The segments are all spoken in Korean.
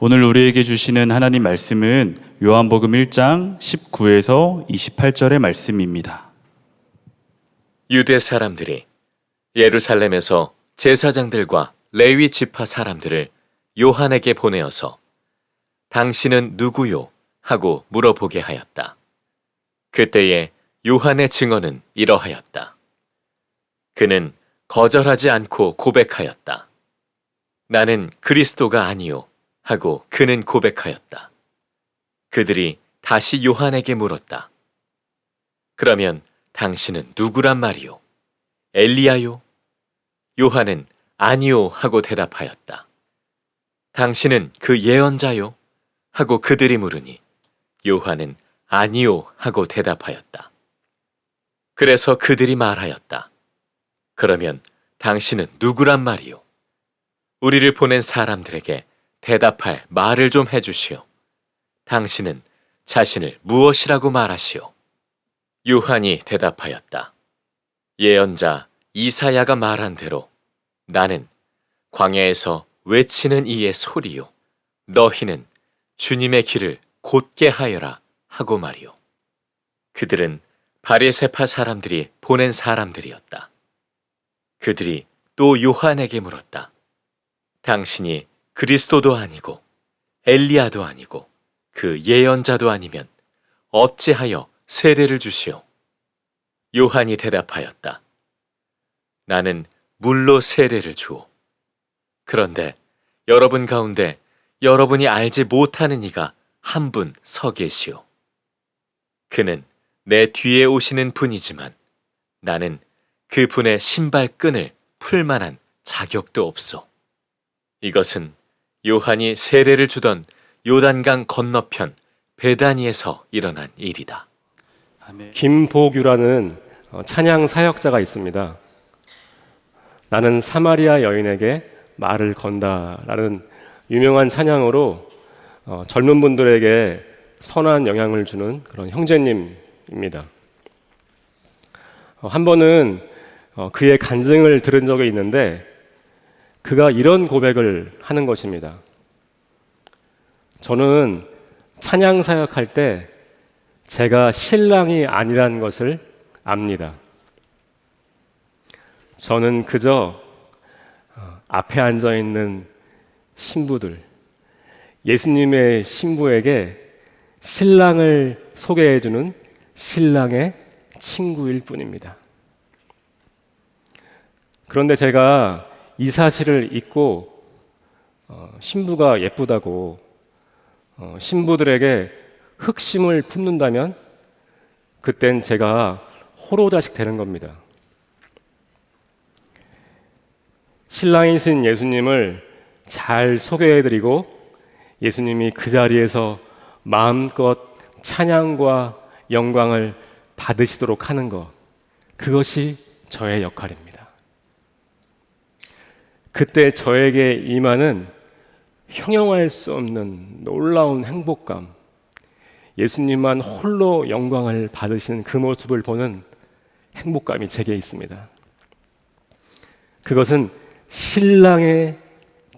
오늘 우리에게 주시는 하나님 말씀은 요한복음 1장 19에서 28절의 말씀입니다. 유대 사람들이 예루살렘에서 제사장들과 레위 지파 사람들을 요한에게 보내어서 당신은 누구요? 하고 물어보게 하였다. 그때에 요한의 증언은 이러하였다. 그는 거절하지 않고 고백하였다. 나는 그리스도가 아니요 하고 그는 고백하였다. 그들이 다시 요한에게 물었다. 그러면 당신은 누구란 말이요? 엘리야요? 요한은 아니요 하고 대답하였다. 당신은 그 예언자요? 하고 그들이 물으니 요한은 아니요 하고 대답하였다. 그래서 그들이 말하였다. 그러면 당신은 누구란 말이요? 우리를 보낸 사람들에게 대답할 말을 좀 해주시오. 당신은 자신을 무엇이라고 말하시오? 요한이 대답하였다. 예언자 이사야가 말한 대로 나는 광야에서 외치는 이의 소리요. 너희는 주님의 길을 곧게 하여라 하고 말이요. 그들은 바리새파 사람들이 보낸 사람들이었다. 그들이 또 요한에게 물었다. 당신이 그리스도도 아니고 엘리야도 아니고 그 예언자도 아니면 어찌하여 세례를 주시오? 요한이 대답하였다. 나는 물로 세례를 주오. 그런데 여러분 가운데 여러분이 알지 못하는 이가 한 분 서 계시오. 그는 내 뒤에 오시는 분이지만 나는 그 분의 신발끈을 풀 만한 자격도 없소. 이것은 요한이 세례를 주던 요단강 건너편 베다니에서 일어난 일이다. 김복유라는 찬양 사역자가 있습니다. 나는 사마리아 여인에게 말을 건다라는 유명한 찬양으로 젊은 분들에게 선한 영향을 주는 그런 형제님입니다. 한 번은 그의 간증을 들은 적이 있는데 그가 이런 고백을 하는 것입니다. 저는 찬양 사역할 때 제가 신랑이 아니라는 것을 압니다. 저는 그저 앞에 앉아 있는 신부들, 예수님의 신부에게 신랑을 소개해주는 신랑의 친구일 뿐입니다. 그런데 제가 이 사실을 잊고 신부가 예쁘다고 신부들에게 흑심을 품는다면 그땐 제가 호로자식 되는 겁니다. 신랑이신 예수님을 잘 소개해드리고 예수님이 그 자리에서 마음껏 찬양과 영광을 받으시도록 하는 것, 그것이 저의 역할입니다. 그때 저에게 임하는 형용할 수 없는 놀라운 행복감, 예수님만 홀로 영광을 받으시는 그 모습을 보는 행복감이 제게 있습니다. 그것은 신랑의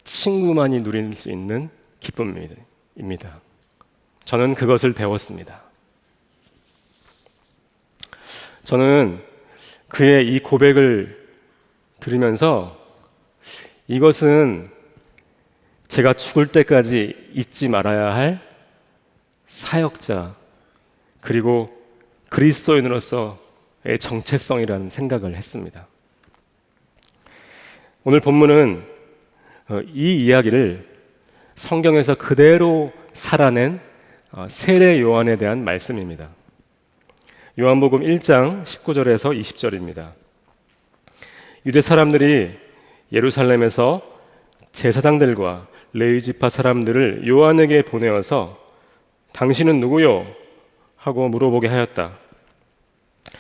친구만이 누릴 수 있는 기쁨입니다. 저는 그것을 배웠습니다. 저는 그의 이 고백을 들으면서 이것은 제가 죽을 때까지 잊지 말아야 할 사역자 그리고 그리스도인으로서의 정체성이라는 생각을 했습니다. 오늘 본문은 이 이야기를 성경에서 그대로 살아낸 세례 요한에 대한 말씀입니다. 요한복음 1장 19절에서 20절입니다. 유대 사람들이 예루살렘에서 제사장들과 레위 지파 사람들을 요한에게 보내어서 당신은 누구요? 하고 물어보게 하였다.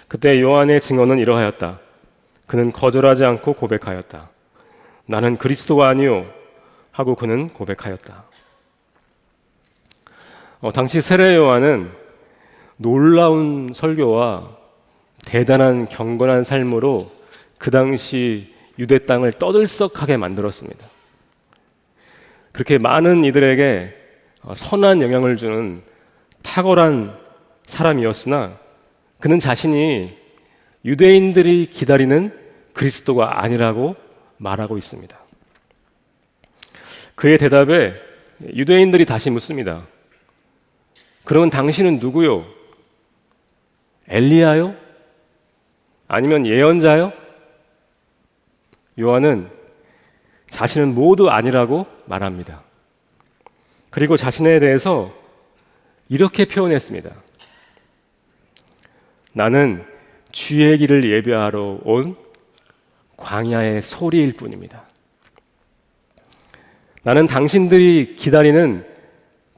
그때 요한의 증언은 이러하였다. 그는 거절하지 않고 고백하였다. 나는 그리스도가 아니요 하고 그는 고백하였다. 당시 세례 요한은 놀라운 설교와 대단한 경건한 삶으로 그 당시 유대 땅을 떠들썩하게 만들었습니다. 그렇게 많은 이들에게 선한 영향을 주는 탁월한 사람이었으나 그는 자신이 유대인들이 기다리는 그리스도가 아니라고 말하고 있습니다. 그의 대답에 유대인들이 다시 묻습니다. 그러면 당신은 누구요? 엘리야요? 아니면 예언자요? 요한은 자신은 모두 아니라고 말합니다. 그리고 자신에 대해서 이렇게 표현했습니다. 나는 주의 길을 예배하러 온 광야의 소리일 뿐입니다. 나는 당신들이 기다리는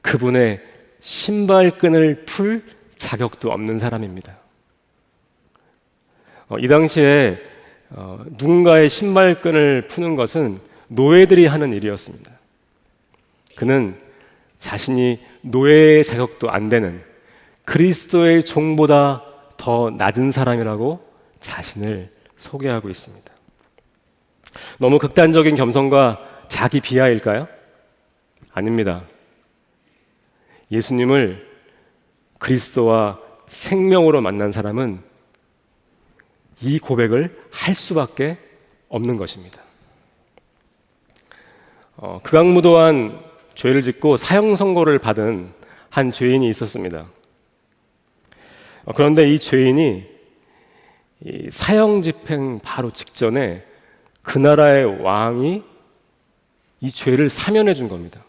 그분의 신발끈을 풀 자격도 없는 사람입니다. 이 당시에 누군가의 신발끈을 푸는 것은 노예들이 하는 일이었습니다. 그는 자신이 노예의 자격도 안 되는 그리스도의 종보다 더 낮은 사람이라고 자신을 소개하고 있습니다. 너무 극단적인 겸손과 자기 비하일까요? 아닙니다. 예수님을 그리스도와 생명으로 만난 사람은 이 고백을 할 수밖에 없는 것입니다. 극악무도한 죄를 짓고 사형 선고를 받은 한 죄인이 있었습니다. 그런데 이 죄인이 이 사형 집행 바로 직전에 그 나라의 왕이 이 죄를 사면해 준 겁니다.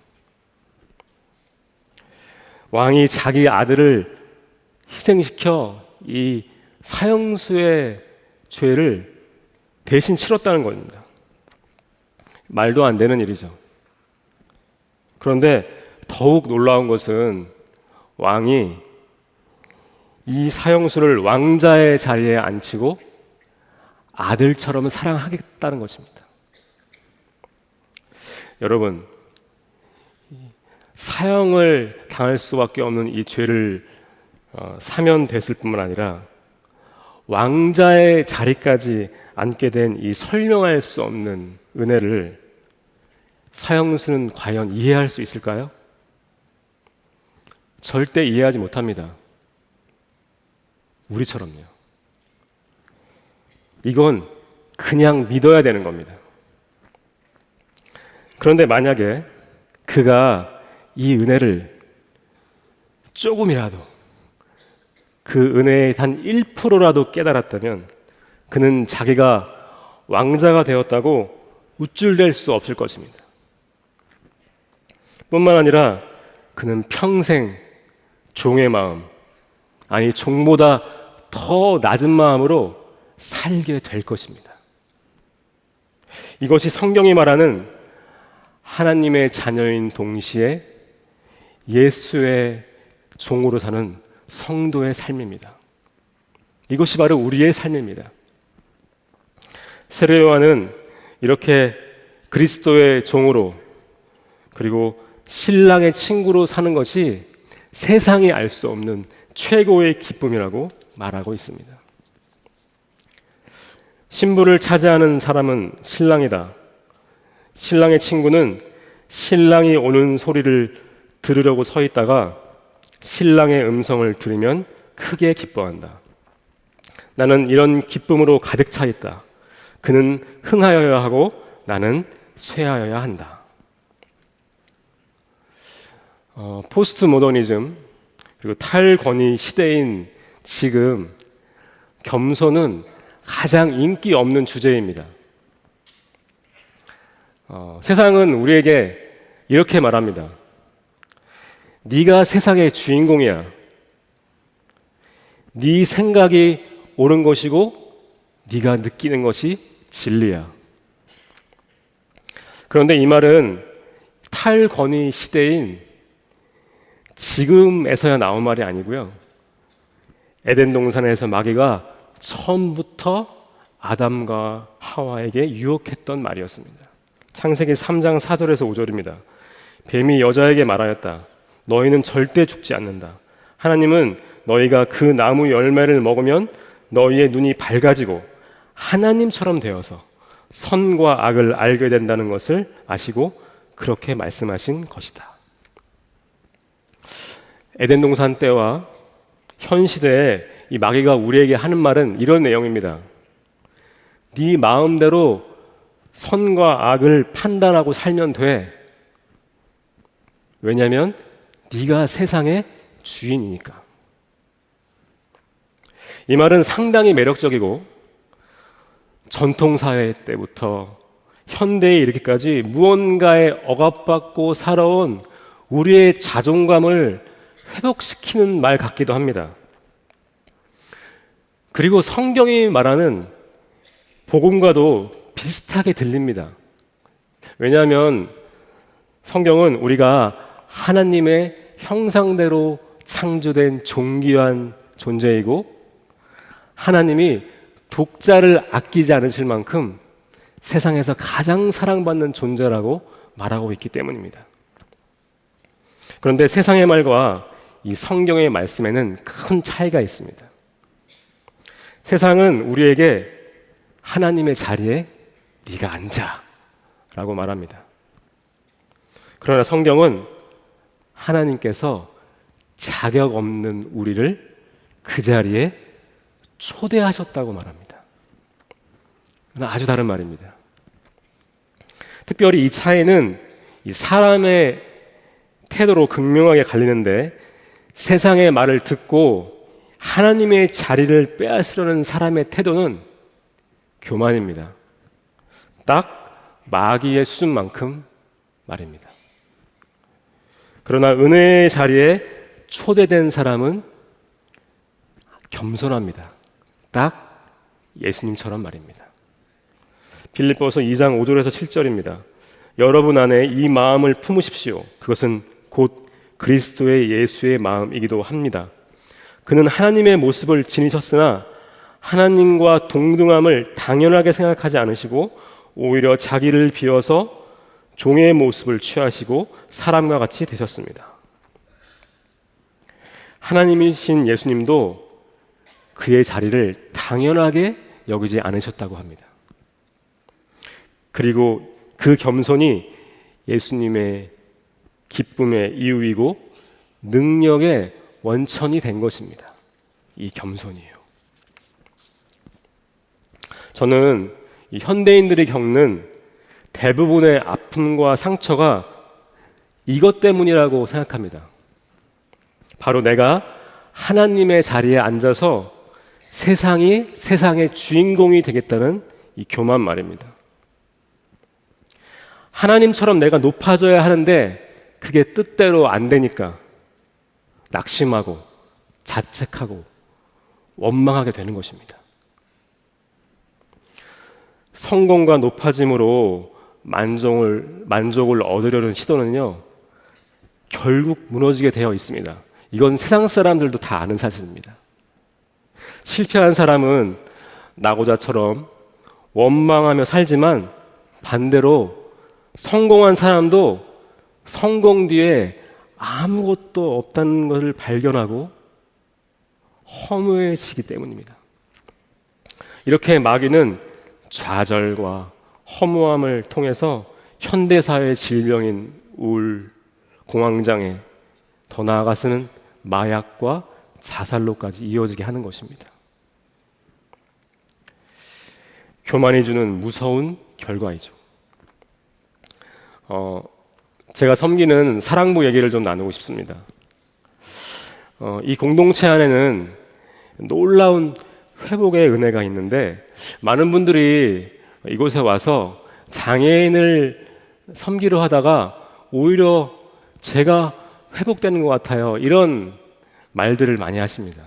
왕이 자기 아들을 희생시켜 이 사형수의 죄를 대신 치렀다는 겁니다. 말도 안 되는 일이죠. 그런데 더욱 놀라운 것은 왕이 이 사형수를 왕자의 자리에 앉히고 아들처럼 사랑하겠다는 것입니다. 여러분, 사형을 당할 수밖에 없는 이 죄를 사면됐을 뿐만 아니라 왕자의 자리까지 앉게 된 이 설명할 수 없는 은혜를 사형수는 과연 이해할 수 있을까요? 절대 이해하지 못합니다. 우리처럼요. 이건 그냥 믿어야 되는 겁니다. 그런데 만약에 그가 이 은혜를 조금이라도 그 은혜의 단 1%라도 깨달았다면 그는 자기가 왕자가 되었다고 우쭐댈 수 없을 것입니다. 뿐만 아니라 그는 평생 종의 마음, 아니 종보다 더 낮은 마음으로 살게 될 것입니다. 이것이 성경이 말하는 하나님의 자녀인 동시에 예수의 종으로 사는 성도의 삶입니다. 이것이 바로 우리의 삶입니다. 세례 요한은 이렇게 그리스도의 종으로 그리고 신랑의 친구로 사는 것이 세상이 알 수 없는 최고의 기쁨이라고 말하고 있습니다. 신부를 차지하는 사람은 신랑이다. 신랑의 친구는 신랑이 오는 소리를 들으려고 서 있다가 신랑의 음성을 들으면 크게 기뻐한다. 나는 이런 기쁨으로 가득 차 있다. 그는 흥하여야 하고 나는 쇠하여야 한다. 포스트 모더니즘 그리고 탈권위 시대인 지금 겸손은 가장 인기 없는 주제입니다. 세상은 우리에게 이렇게 말합니다. 네가 세상의 주인공이야. 네 생각이 옳은 것이고 네가 느끼는 것이 진리야. 그런데 이 말은 탈권위 시대인 지금에서야 나온 말이 아니고요. 에덴 동산에서 마귀가 처음부터 아담과 하와에게 유혹했던 말이었습니다. 창세기 3장 4절에서 5절입니다. 뱀이 여자에게 말하였다. 너희는 절대 죽지 않는다. 하나님은 너희가 그 나무 열매를 먹으면 너희의 눈이 밝아지고 하나님처럼 되어서 선과 악을 알게 된다는 것을 아시고 그렇게 말씀하신 것이다. 에덴 동산 때와 현 시대에 이 마귀가 우리에게 하는 말은 이런 내용입니다. 네 마음대로 선과 악을 판단하고 살면 돼. 왜냐하면 네가 세상의 주인이니까. 이 말은 상당히 매력적이고 전통사회 때부터 현대에 이르기까지 무언가에 억압받고 살아온 우리의 자존감을 회복시키는 말 같기도 합니다. 그리고 성경이 말하는 복음과도 비슷하게 들립니다. 왜냐하면 성경은 우리가 하나님의 형상대로 창조된 존귀한 존재이고 하나님이 독자를 아끼지 않으실 만큼 세상에서 가장 사랑받는 존재라고 말하고 있기 때문입니다. 그런데 세상의 말과 이 성경의 말씀에는 큰 차이가 있습니다. 세상은 우리에게 하나님의 자리에 네가 앉아 라고 말합니다. 그러나 성경은 하나님께서 자격 없는 우리를 그 자리에 초대하셨다고 말합니다. 아주 다른 말입니다. 특별히 이 차이는 이 사람의 태도로 극명하게 갈리는데 세상의 말을 듣고 하나님의 자리를 빼앗으려는 사람의 태도는 교만입니다. 딱 마귀의 수준만큼 말입니다. 그러나 은혜의 자리에 초대된 사람은 겸손합니다. 딱 예수님처럼 말입니다. 빌립보서 2장 5절에서 7절입니다. 여러분 안에 이 마음을 품으십시오. 그것은 곧 그리스도의 예수의 마음이기도 합니다. 그는 하나님의 모습을 지니셨으나 하나님과 동등함을 당연하게 생각하지 않으시고 오히려 자기를 비워서 종의 모습을 취하시고 사람과 같이 되셨습니다. 하나님이신 예수님도 그의 자리를 당연하게 여기지 않으셨다고 합니다. 그리고 그 겸손이 예수님의 기쁨의 이유이고 능력의 원천이 된 것입니다. 이 겸손이에요. 저는 이 현대인들이 겪는 대부분의 아픔과 상처가 이것 때문이라고 생각합니다. 바로 내가 하나님의 자리에 앉아서 세상의 주인공이 되겠다는 이 교만 말입니다. 하나님처럼 내가 높아져야 하는데 그게 뜻대로 안 되니까 낙심하고 자책하고 원망하게 되는 것입니다. 성공과 높아짐으로 만족을 얻으려는 시도는요, 결국 무너지게 되어 있습니다. 이건 세상 사람들도 다 아는 사실입니다. 실패한 사람은 나고자처럼 원망하며 살지만 반대로 성공한 사람도 성공 뒤에 아무것도 없다는 것을 발견하고 허무해지기 때문입니다. 이렇게 마귀는 좌절과 허무함을 통해서 현대사회의 질병인 우울, 공황장애, 더 나아가서는 마약과 자살로까지 이어지게 하는 것입니다. 교만이 주는 무서운 결과이죠. 제가 섬기는 사랑부 얘기를 좀 나누고 싶습니다. 이 공동체 안에는 놀라운 회복의 은혜가 있는데 많은 분들이 이곳에 와서 장애인을 섬기려 하다가 오히려 제가 회복되는 것 같아요. 이런 말들을 많이 하십니다.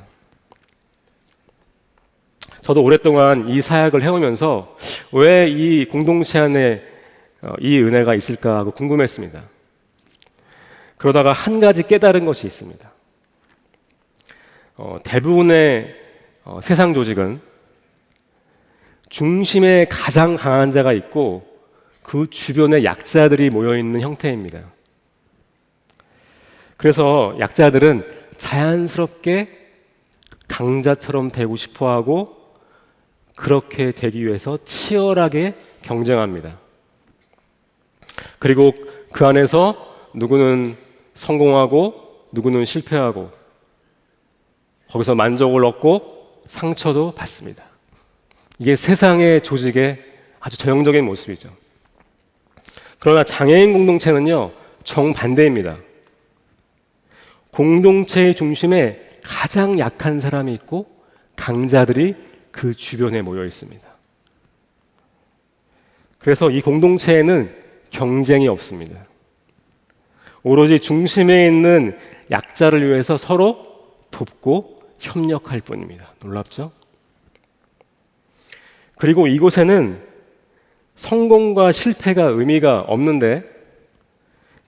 저도 오랫동안 이 사역을 해오면서 왜 이 공동체 안에 이 은혜가 있을까 하고 궁금했습니다. 그러다가 한 가지 깨달은 것이 있습니다. 대부분의 세상 조직은 중심에 가장 강한 자가 있고 그 주변에 약자들이 모여있는 형태입니다. 그래서 약자들은 자연스럽게 강자처럼 되고 싶어하고 그렇게 되기 위해서 치열하게 경쟁합니다. 그리고 그 안에서 누구는 성공하고 누구는 실패하고 거기서 만족을 얻고 상처도 받습니다. 이게 세상의 조직의 아주 전형적인 모습이죠. 그러나 장애인 공동체는요, 정반대입니다. 공동체의 중심에 가장 약한 사람이 있고 강자들이 그 주변에 모여 있습니다. 그래서 이 공동체에는 경쟁이 없습니다. 오로지 중심에 있는 약자를 위해서 서로 돕고 협력할 뿐입니다. 놀랍죠? 그리고 이곳에는 성공과 실패가 의미가 없는데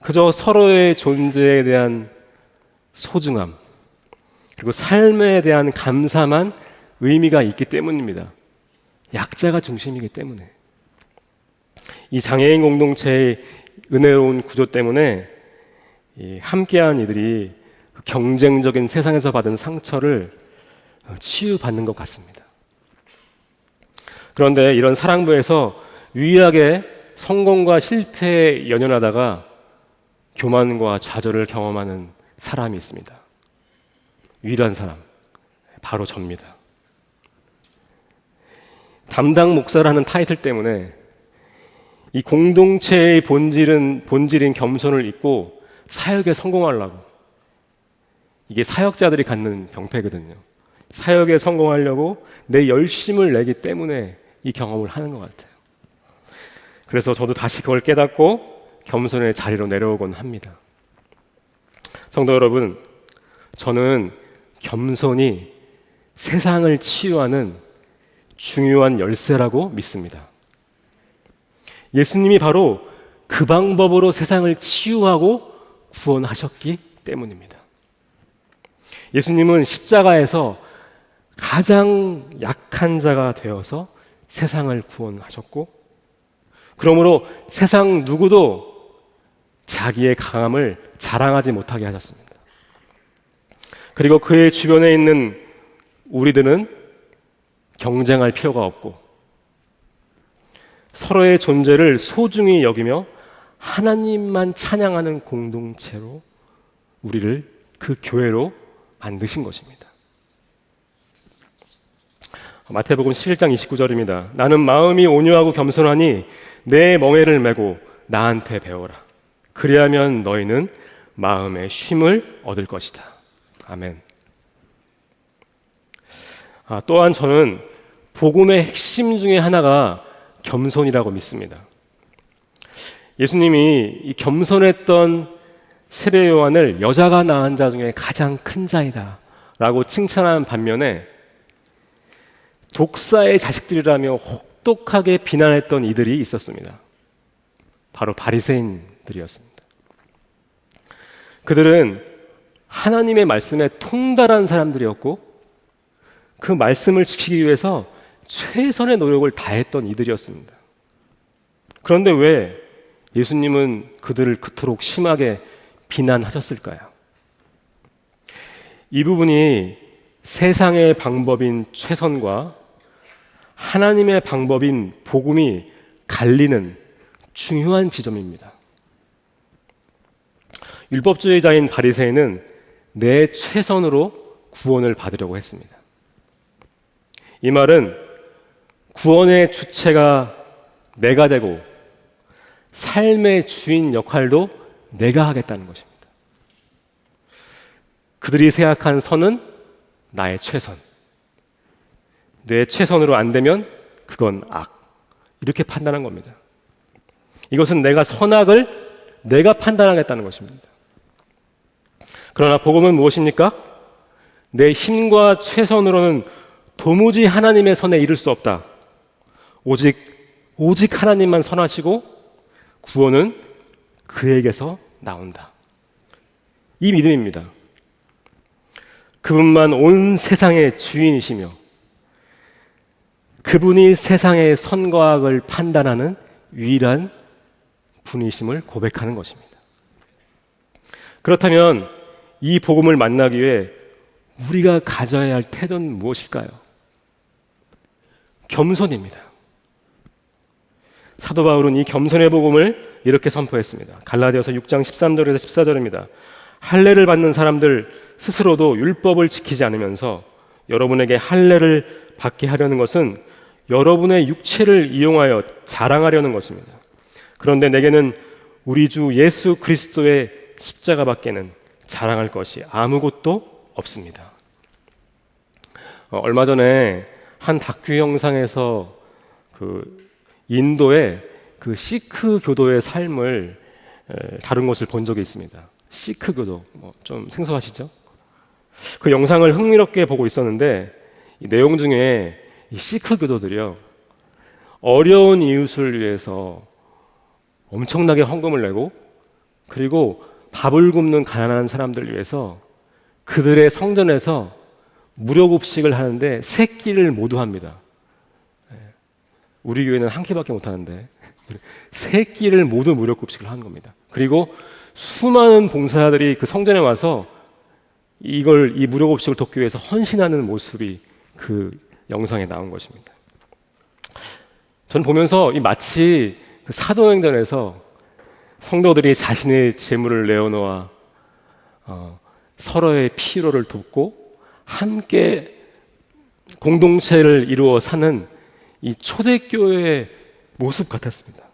그저 서로의 존재에 대한 소중함 그리고 삶에 대한 감사만 의미가 있기 때문입니다. 약자가 중심이기 때문에. 이 장애인 공동체의 은혜로운 구조 때문에 이 함께한 이들이 경쟁적인 세상에서 받은 상처를 치유받는 것 같습니다. 그런데 이런 사랑부에서 유일하게 성공과 실패에 연연하다가 교만과 좌절을 경험하는 사람이 있습니다. 유일한 사람, 바로 접니다. 담당 목사라는 타이틀 때문에 이 공동체의 본질인 겸손을 잊고 사역에 성공하려고, 이게 사역자들이 갖는 병폐거든요. 사역에 성공하려고 내 열심을 내기 때문에 이 경험을 하는 것 같아요. 그래서 저도 다시 그걸 깨닫고 겸손의 자리로 내려오곤 합니다. 성도 여러분, 저는 겸손이 세상을 치유하는 중요한 열쇠라고 믿습니다. 예수님이 바로 그 방법으로 세상을 치유하고 구원하셨기 때문입니다. 예수님은 십자가에서 가장 약한 자가 되어서 세상을 구원하셨고, 그러므로 세상 누구도 자기의 강함을 자랑하지 못하게 하셨습니다. 그리고 그의 주변에 있는 우리들은 경쟁할 필요가 없고 서로의 존재를 소중히 여기며 하나님만 찬양하는 공동체로 우리를 그 교회로 만드신 것입니다. 마태복음 11장 29절입니다. 나는 마음이 온유하고 겸손하니 내 멍에를 메고 나한테 배워라. 그리하면 너희는 마음의 쉼을 얻을 것이다. 아멘. 또한 저는 복음의 핵심 중에 하나가 겸손이라고 믿습니다. 예수님이 이 겸손했던 세례 요한을 여자가 낳은 자 중에 가장 큰 자이다 라고 칭찬한 반면에 독사의 자식들이라며 혹독하게 비난했던 이들이 있었습니다. 바로 바리새인들이었습니다. 그들은 하나님의 말씀에 통달한 사람들이었고 그 말씀을 지키기 위해서 최선의 노력을 다했던 이들이었습니다. 그런데 왜 예수님은 그들을 그토록 심하게 비난하셨을까요? 이 부분이 세상의 방법인 최선과 하나님의 방법인 복음이 갈리는 중요한 지점입니다. 율법주의자인 바리새인은 내 최선으로 구원을 받으려고 했습니다. 이 말은 구원의 주체가 내가 되고 삶의 주인 역할도 내가 하겠다는 것입니다. 그들이 생각한 선은 나의 최선. 내 최선으로 안 되면 그건 악. 이렇게 판단한 겁니다. 이것은 내가 선악을 내가 판단하겠다는 것입니다. 그러나 복음은 무엇입니까? 내 힘과 최선으로는 도무지 하나님의 선에 이를 수 없다. 오직 하나님만 선하시고 구원은 그에게서 나온다. 이 믿음입니다. 그분만 온 세상의 주인이시며 그분이 세상의 선과 악을 판단하는 유일한 분이심을 고백하는 것입니다. 그렇다면 이 복음을 만나기 위해 우리가 가져야 할 태도는 무엇일까요? 겸손입니다. 사도 바울은 이 겸손의 복음을 이렇게 선포했습니다. 갈라디아서 6장 13절에서 14절입니다. 할례를 받는 사람들 스스로도 율법을 지키지 않으면서 여러분에게 할례를 받게 하려는 것은 여러분의 육체를 이용하여 자랑하려는 것입니다. 그런데 내게는 우리 주 예수 그리스도의 십자가밖에는 자랑할 것이 아무것도 없습니다. 얼마 전에 한 다큐 영상에서 인도의 시크 교도의 삶을 다룬 것을 본 적이 있습니다. 시크 교도, 좀 생소하시죠? 그 영상을 흥미롭게 보고 있었는데 이 내용 중에 이 시크 교도들이요, 어려운 이웃을 위해서 엄청나게 헌금을 내고, 그리고 밥을 굶는 가난한 사람들을 위해서 그들의 성전에서 무료급식을 하는데 3끼를 모두 합니다. 우리 교회는 한 끼밖에 못 하는데 3끼를 모두 무료급식을 하는 겁니다. 그리고 수많은 봉사자들이 그 성전에 와서 이 무료급식을 돕기 위해서 헌신하는 모습이 그 영상에 나온 것입니다. 저는 보면서 마치 그 사도행전에서 성도들이 자신의 재물을 내어놓아 서로의 필요를 돕고 함께 공동체를 이루어 사는 이 초대교회의 모습 같았습니다.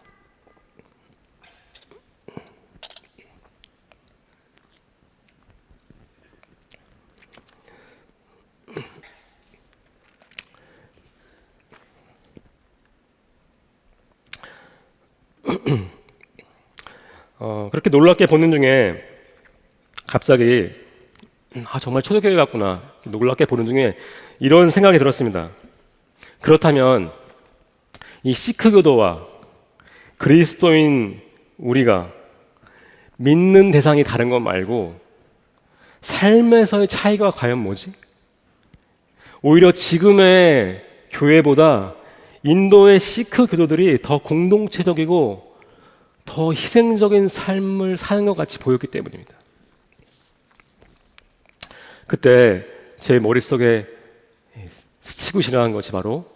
그렇게 놀랍게 보는 중에 갑자기 정말 초대교회 같구나 놀랍게 보는 중에 이런 생각이 들었습니다. 그렇다면 이 시크 교도와 그리스도인 우리가 믿는 대상이 다른 것 말고 삶에서의 차이가 과연 뭐지? 오히려 지금의 교회보다 인도의 시크 교도들이 더 공동체적이고 더 희생적인 삶을 사는 것 같이 보였기 때문입니다. 그때 제 머릿속에 스치고 지나간 것이 바로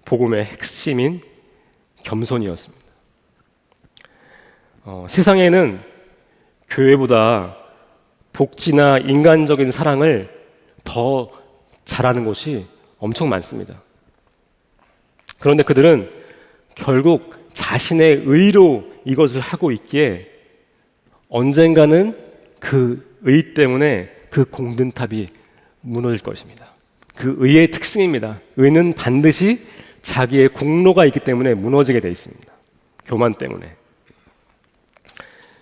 복음의 핵심인 겸손이었습니다. 세상에는 교회보다 복지나 인간적인 사랑을 더 잘하는 곳이 엄청 많습니다. 그런데 그들은 결국 자신의 의로 이것을 하고 있기에 언젠가는 그 의 때문에 그 공든탑이 무너질 것입니다. 그 의의 특징입니다. 의는 반드시 자기의 공로가 있기 때문에 무너지게 돼 있습니다. 교만 때문에.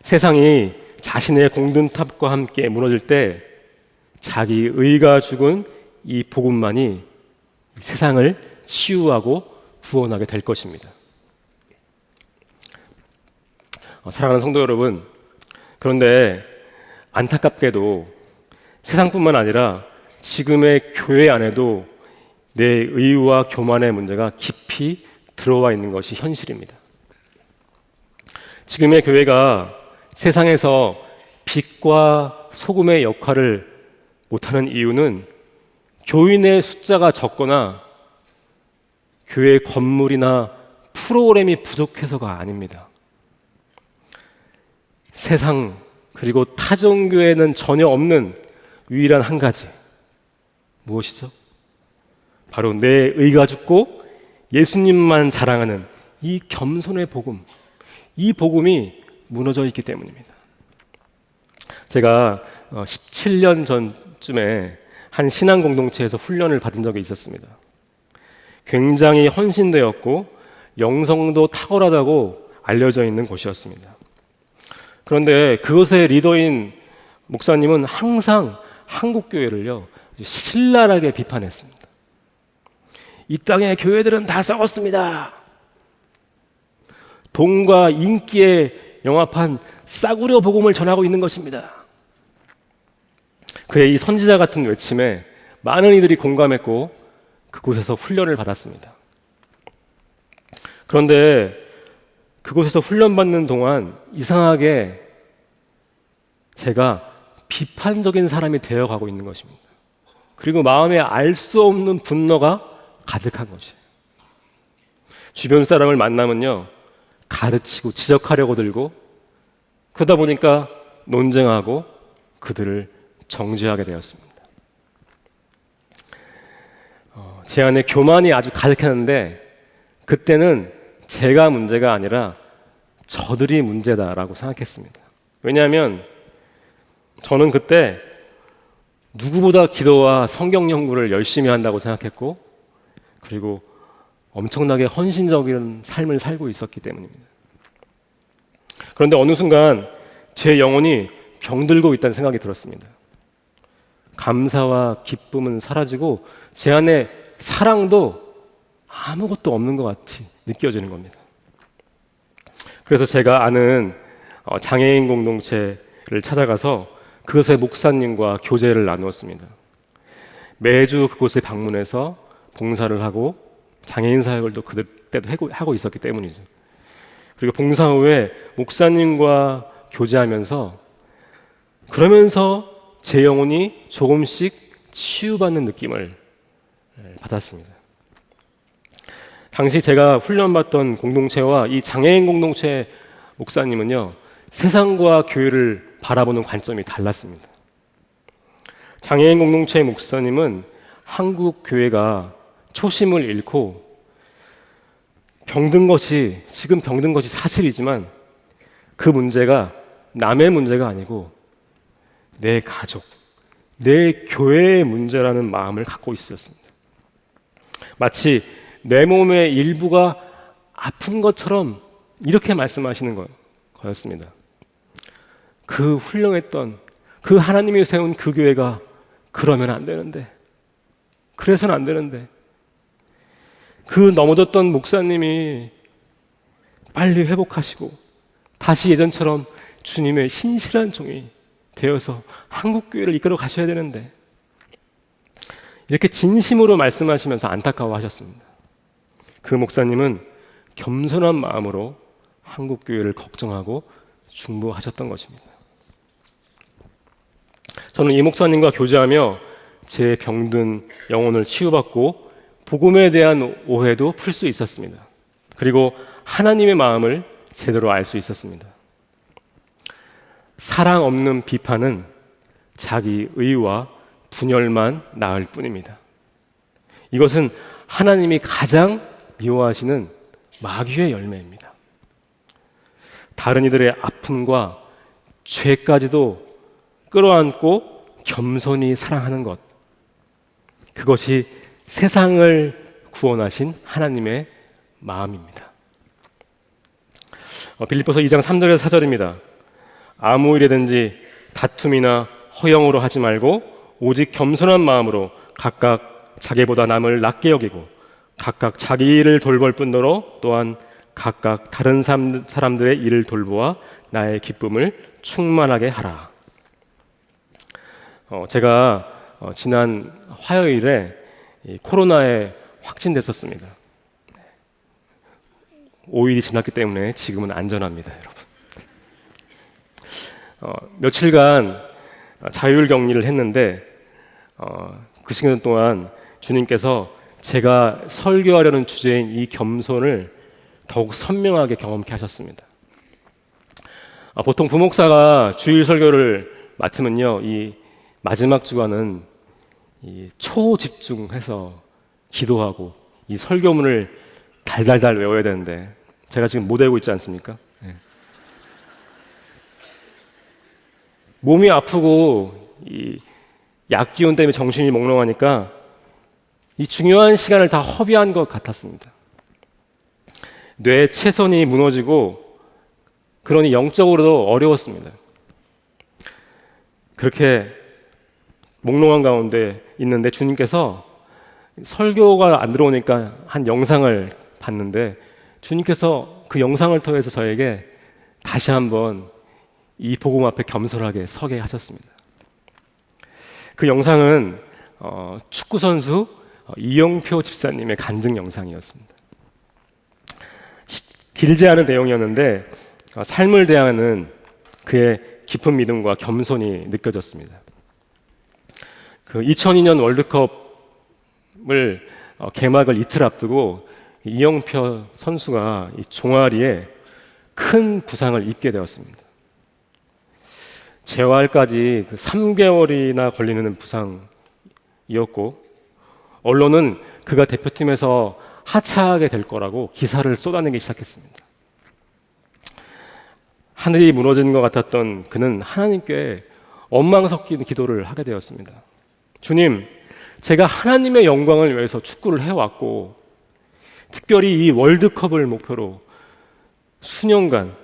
세상이 자신의 공든탑과 함께 무너질 때 자기 의가 죽은 이 복음만이 세상을 치유하고 구원하게 될 것입니다. 사랑하는 성도 여러분, 그런데 안타깝게도 세상뿐만 아니라 지금의 교회 안에도 내 의와 교만의 문제가 깊이 들어와 있는 것이 현실입니다. 지금의 교회가 세상에서 빛과 소금의 역할을 못하는 이유는 교인의 숫자가 적거나 교회 건물이나 프로그램이 부족해서가 아닙니다. 세상 그리고 타종교에는 전혀 없는 유일한 한 가지, 무엇이죠? 바로 내 의가 죽고 예수님만 자랑하는 이 겸손의 복음, 이 복음이 무너져 있기 때문입니다. 제가 17년 전쯤에 한 신앙 공동체에서 훈련을 받은 적이 있었습니다. 굉장히 헌신되었고 영성도 탁월하다고 알려져 있는 곳이었습니다. 그런데 그것의 리더인 목사님은 항상 한국 교회를요 신랄하게 비판했습니다. 이 땅의 교회들은 다 썩었습니다. 돈과 인기에 영합한 싸구려 복음을 전하고 있는 것입니다. 그의 이 선지자 같은 외침에 많은 이들이 공감했고 그곳에서 훈련을 받았습니다. 그런데 그곳에서 훈련받는 동안 이상하게 제가 비판적인 사람이 되어가고 있는 것입니다. 그리고 마음에 알 수 없는 분노가 가득한 것이에요. 주변 사람을 만나면요 가르치고 지적하려고 들고, 그러다 보니까 논쟁하고 그들을 정죄하게 되었습니다. 제 안에 교만이 아주 가득했는데 그때는 제가 문제가 아니라 저들이 문제다라고 생각했습니다. 왜냐하면 저는 그때 누구보다 기도와 성경 연구를 열심히 한다고 생각했고, 그리고 엄청나게 헌신적인 삶을 살고 있었기 때문입니다. 그런데 어느 순간 제 영혼이 병들고 있다는 생각이 들었습니다. 감사와 기쁨은 사라지고 제 안에 사랑도 아무것도 없는 것 같이 느껴지는 겁니다. 그래서 제가 아는 장애인 공동체를 찾아가서 그곳의 목사님과 교제를 나누었습니다. 매주 그곳에 방문해서 봉사를 하고 장애인 사역을 또 그때도 하고 있었기 때문이죠. 그리고 봉사 후에 목사님과 교제하면서, 그러면서 제 영혼이 조금씩 치유받는 느낌을 받았습니다. 당시 제가 훈련받던 공동체와 이 장애인 공동체 목사님은요, 세상과 교회를 바라보는 관점이 달랐습니다. 장애인 공동체 목사님은 한국 교회가 초심을 잃고 지금 병든 것이 사실이지만 그 문제가 남의 문제가 아니고 내 가족, 내 교회의 문제라는 마음을 갖고 있었습니다. 마치 내 몸의 일부가 아픈 것처럼 이렇게 말씀하시는 거였습니다. 그 훌륭했던 그 하나님이 세운 그 교회가 그러면 안 되는데, 그래서는 안 되는데, 그 넘어졌던 목사님이 빨리 회복하시고 다시 예전처럼 주님의 신실한 종이 되어서 한국 교회를 이끌어 가셔야 되는데, 이렇게 진심으로 말씀하시면서 안타까워하셨습니다. 그 목사님은 겸손한 마음으로 한국 교회를 걱정하고 중보하셨던 것입니다. 저는 이 목사님과 교제하며 제 병든 영혼을 치유받고 복음에 대한 오해도 풀 수 있었습니다. 그리고 하나님의 마음을 제대로 알 수 있었습니다. 사랑 없는 비판은 자기 의와 분열만 낳을 뿐입니다. 이것은 하나님이 가장 미워하시는 마귀의 열매입니다. 다른 이들의 아픔과 죄까지도 끌어안고 겸손히 사랑하는 것, 그것이 세상을 구원하신 하나님의 마음입니다. 빌립보서 2장 3절에서 4절입니다. 아무 일이든지 다툼이나 허영으로 하지 말고 오직 겸손한 마음으로 각각 자기보다 남을 낮게 여기고 각각 자기 일을 돌볼 뿐더러 또한 각각 다른 사람들의 일을 돌보아 나의 기쁨을 충만하게 하라. 제가 지난 화요일에 코로나에 확진됐었습니다. 5일이 지났기 때문에 지금은 안전합니다, 여러분. 며칠간 자율 격리를 했는데 그 시간 동안 주님께서 제가 설교하려는 주제인 이 겸손을 더욱 선명하게 경험케 하셨습니다. 보통 부목사가 주일 설교를 맡으면요, 이 마지막 주간은 이 초집중해서 기도하고 이 설교문을 달달달 외워야 되는데 제가 지금 못 외우고 있지 않습니까? 네. 몸이 아프고 이 약 기운 때문에 정신이 몽롱하니까 이 중요한 시간을 다 허비한 것 같았습니다. 뇌 채선이 무너지고 그러니 영적으로도 어려웠습니다. 그렇게 몽롱한 가운데 있는데 주님께서 설교가 안 들어오니까 한 영상을 봤는데 주님께서 그 영상을 통해서 저에게 다시 한번 이 복음 앞에 겸손하게 서게 하셨습니다. 그 영상은 축구 선수 이영표 집사님의 간증 영상이었습니다. 길지 않은 내용이었는데 삶을 대하는 그의 깊은 믿음과 겸손이 느껴졌습니다. 그 2002년 월드컵을 개막을 이틀 앞두고 이영표 선수가 이 종아리에 큰 부상을 입게 되었습니다. 재활까지 3개월이나 걸리는 부상이었고, 언론은 그가 대표팀에서 하차하게 될 거라고 기사를 쏟아내기 시작했습니다. 하늘이 무너진 것 같았던 그는 하나님께 원망 섞인 기도를 하게 되었습니다. 주님, 제가 하나님의 영광을 위해서 축구를 해왔고, 특별히 이 월드컵을 목표로 수년간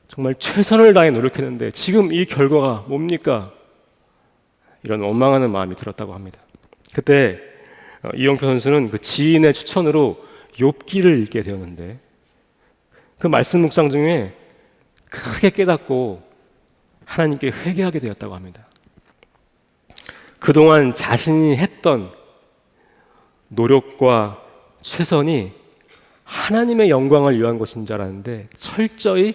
정말 최선을 다해 노력했는데 지금 이 결과가 뭡니까? 이런 원망하는 마음이 들었다고 합니다. 그때 이영표 선수는 그 지인의 추천으로 욥기를 읽게 되었는데, 그 말씀 묵상 중에 크게 깨닫고 하나님께 회개하게 되었다고 합니다. 그동안 자신이 했던 노력과 최선이 하나님의 영광을 위한 것인 줄 알았는데 철저히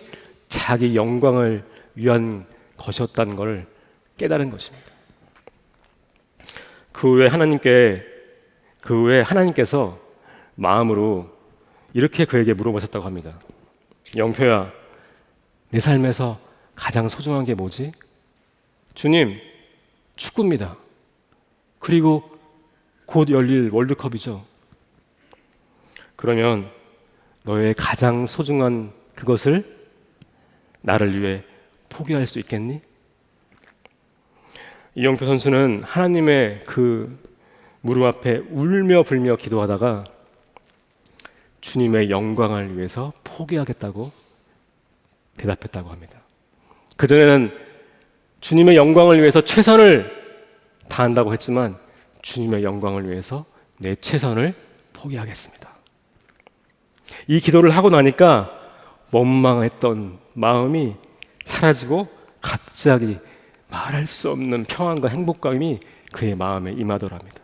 자기 영광을 위한 것이었다는 것을 깨달은 것입니다. 그 후에 하나님께서 마음으로 이렇게 그에게 물어보셨다고 합니다. 영표야, 내 삶에서 가장 소중한 게 뭐지? 주님, 축구입니다. 그리고 곧 열릴 월드컵이죠. 그러면 너의 가장 소중한 그것을 나를 위해 포기할 수 있겠니? 이영표 선수는 하나님의 그 무릎 앞에 울며 불며 기도하다가 주님의 영광을 위해서 포기하겠다고 대답했다고 합니다. 그전에는 주님의 영광을 위해서 최선을 다한다고 했지만 주님의 영광을 위해서 내 최선을 포기하겠습니다. 이 기도를 하고 나니까 원망했던 마음이 사라지고 갑자기 말할 수 없는 평안과 행복감이 그의 마음에 임하더랍니다.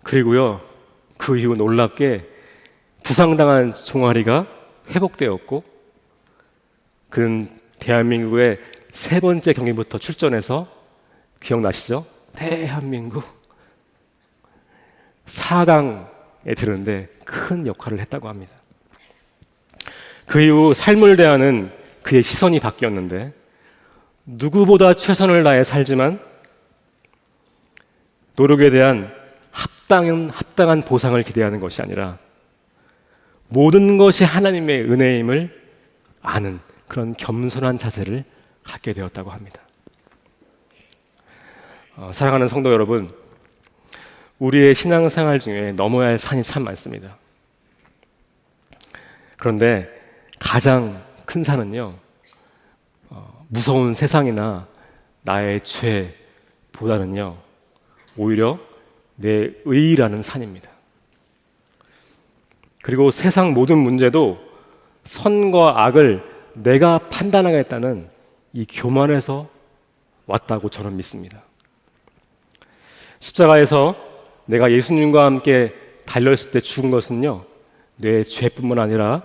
그리고요, 그 이후 놀랍게 부상당한 종아리가 회복되었고, 그는 대한민국의 3번째 경기부터 출전해서, 기억나시죠? 대한민국 4강에 드는데 큰 역할을 했다고 합니다. 그 이후 삶을 대하는 그의 시선이 바뀌었는데, 누구보다 최선을 다해 살지만 노력에 대한 합당한 보상을 기대하는 것이 아니라 모든 것이 하나님의 은혜임을 아는 그런 겸손한 자세를 갖게 되었다고 합니다. 사랑하는 성도 여러분, 우리의 신앙생활 중에 넘어야 할 산이 참 많습니다. 그런데 가장 큰 산은요, 무서운 세상이나 나의 죄보다는요, 오히려 내 의라는 산입니다. 그리고 세상 모든 문제도 선과 악을 내가 판단하겠다는 이 교만에서 왔다고 저는 믿습니다. 십자가에서 내가 예수님과 함께 달려있을 때 죽은 것은요, 내 죄뿐만 아니라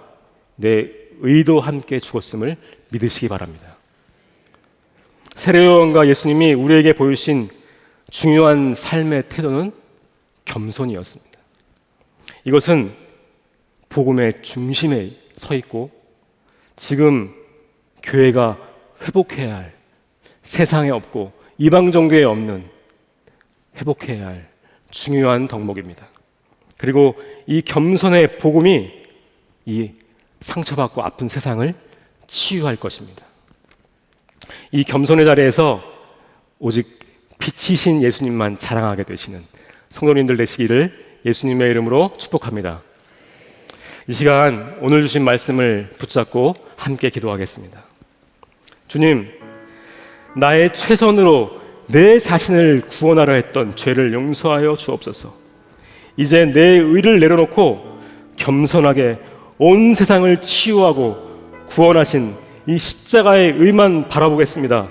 내 의도 함께 죽었음을 믿으시기 바랍니다. 세례요한과 예수님이 우리에게 보이신 중요한 삶의 태도는 겸손이었습니다. 이것은 복음의 중심에 서 있고 지금 교회가 회복해야 할, 세상에 없고 이방 종교에 없는 회복해야 할 중요한 덕목입니다. 그리고 이 겸손의 복음이 이 상처받고 아픈 세상을 치유할 것입니다. 이 겸손의 자리에서 오직 빛이신 예수님만 자랑하게 되시는 성도님들 되시기를 예수님의 이름으로 축복합니다. 이 시간 오늘 주신 말씀을 붙잡고 함께 기도하겠습니다. 주님, 나의 최선으로 내 자신을 구원하려 했던 죄를 용서하여 주옵소서. 이제 내 의를 내려놓고 겸손하게 온 세상을 치유하고 구원하신 이 십자가의 의만 바라보겠습니다.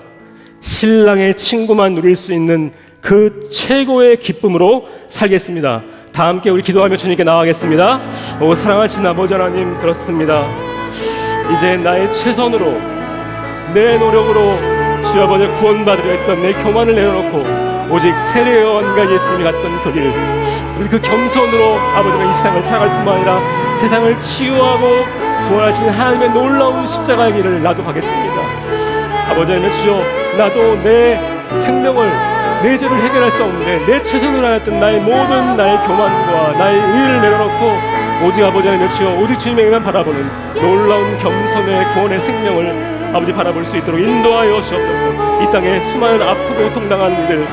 신랑의 친구만 누릴 수 있는 그 최고의 기쁨으로 살겠습니다. 다 함께 우리 기도하며 주님께 나아가겠습니다. 오 사랑하신 아버지 하나님, 그렇습니다. 이제 나의 최선으로 내 노력으로 주 아버지 구원받으려 했던 내 교만을 내려놓고 오직 세례요한과 예수님이 갔던 그 길, 우리 그 겸손으로 아버지가 이 세상을 살아갈 뿐만 아니라 세상을 치유하고 구원하신 하나님의 놀라운 십자가의 길을 나도 가겠습니다. 아버지 하나님, 주여, 나도 내 생명을, 내 죄를 해결할 수 없는데 내 최선을 다했던 나의 모든 나의 교만과 나의 의를 내려놓고 오직 아버지 하나님, 주여, 오직 주님에게만 바라보는 놀라운 겸손의 구원의 생명을 아버지 바라볼 수 있도록 인도하여 주옵소서. 이 땅에 수많은 아프고 고통당한 이들,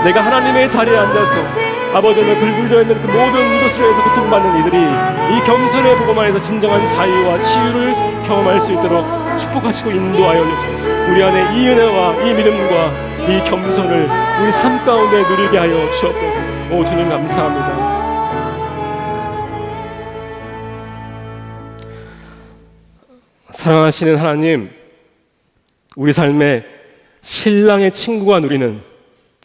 내가 하나님의 자리에 앉아서 아버지 하나님 굴불려 있는 그 모든 이것으로 해서 고통받는 이들이 이 겸손의 복음 안에서 진정한 자유와 치유를 경험할 수 있도록 축복하시고 인도하여 주옵소서. 우리 안에 이 은혜와 이 믿음과 이 겸손을 우리 삶 가운데 누리게 하여 주옵소서. 오 주님, 감사합니다. 사랑하시는 하나님, 우리 삶에 신랑의 친구가 누리는,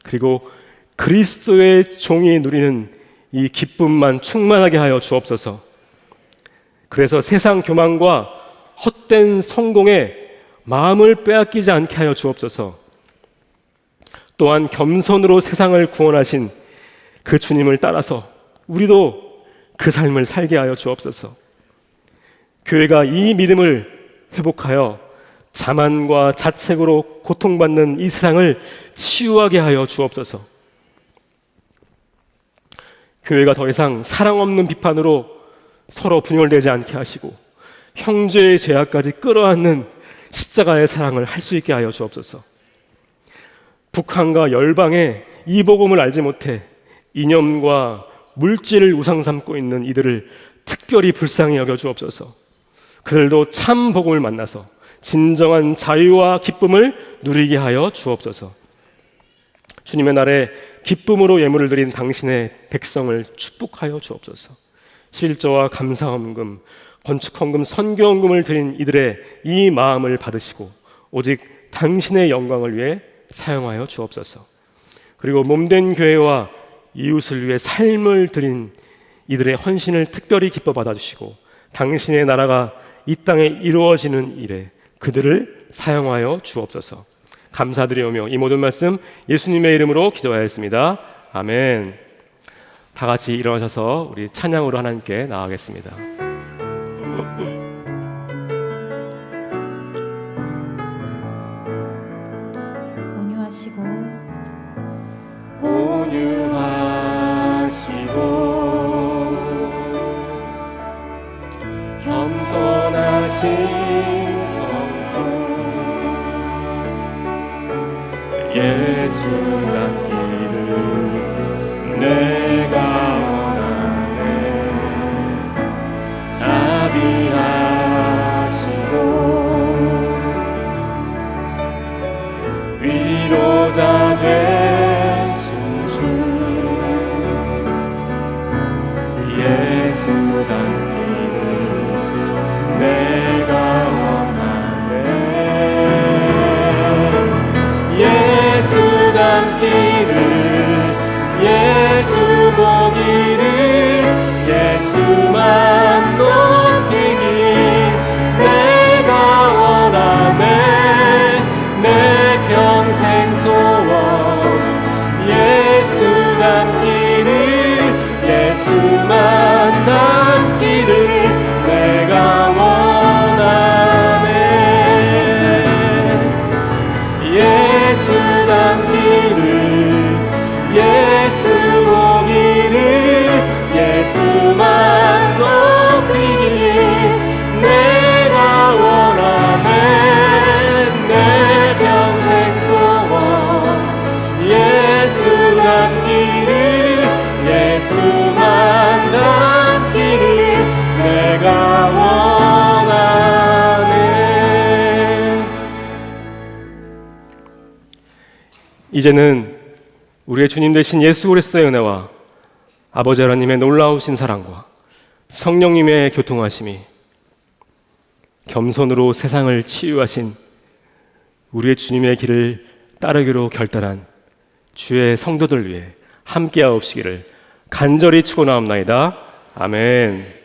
그리고 그리스도의 종이 누리는 이 기쁨만 충만하게 하여 주옵소서. 그래서 세상 교만과 헛된 성공에 마음을 빼앗기지 않게 하여 주옵소서. 또한 겸손으로 세상을 구원하신 그 주님을 따라서 우리도 그 삶을 살게 하여 주옵소서. 교회가 이 믿음을 회복하여 자만과 자책으로 고통받는 이 세상을 치유하게 하여 주옵소서. 교회가 더 이상 사랑 없는 비판으로 서로 분열되지 않게 하시고 형제의 죄악까지 끌어안는 십자가의 사랑을 할 수 있게 하여 주옵소서. 북한과 열방에 이 복음을 알지 못해 이념과 물질을 우상 삼고 있는 이들을 특별히 불쌍히 여겨 주옵소서. 그들도 참 복음을 만나서 진정한 자유와 기쁨을 누리게 하여 주옵소서. 주님의 날에 기쁨으로 예물을 드린 당신의 백성을 축복하여 주옵소서. 11조와 감사헌금, 건축헌금, 선교헌금을 드린 이들의 이 마음을 받으시고 오직 당신의 영광을 위해 사용하여 주옵소서. 그리고 몸된 교회와 이웃을 위해 삶을 드린 이들의 헌신을 특별히 기뻐 받아주시고 당신의 나라가 이 땅에 이루어지는 일에 그들을 사용하여 주옵소서. 감사드리오며 이 모든 말씀 예수님의 이름으로 기도하였습니다. 아멘. 다 같이 일어나셔서 우리 찬양으로 하나님께 나아가겠습니다. 온유하시고 겸손하신 예수 닮기를 내가 원하네. 자비하시고 위로자 되신 주 예수 닮기를 내가 원하네. 예수 닮기를 예수 보기를 예수만 높이길 내가 원하네. 내 평생 소원 예수 닮기를 예수만 닮기를 내가 원하네. 예수 닮기를 예수 보기를 예수만 높이길 내가 원하네. 내 평생 소원 예수 닮기를 예수만 닮기를 내가 원하네. 이제는 우리의 주님 되신 예수 그리스도의 은혜와 아버지 하나님의 놀라우신 사랑과 성령님의 교통하심이 겸손으로 세상을 치유하신 우리의 주님의 길을 따르기로 결단한 주의 성도들 위해 함께하옵시기를 간절히 축원하옵나이다. 아멘.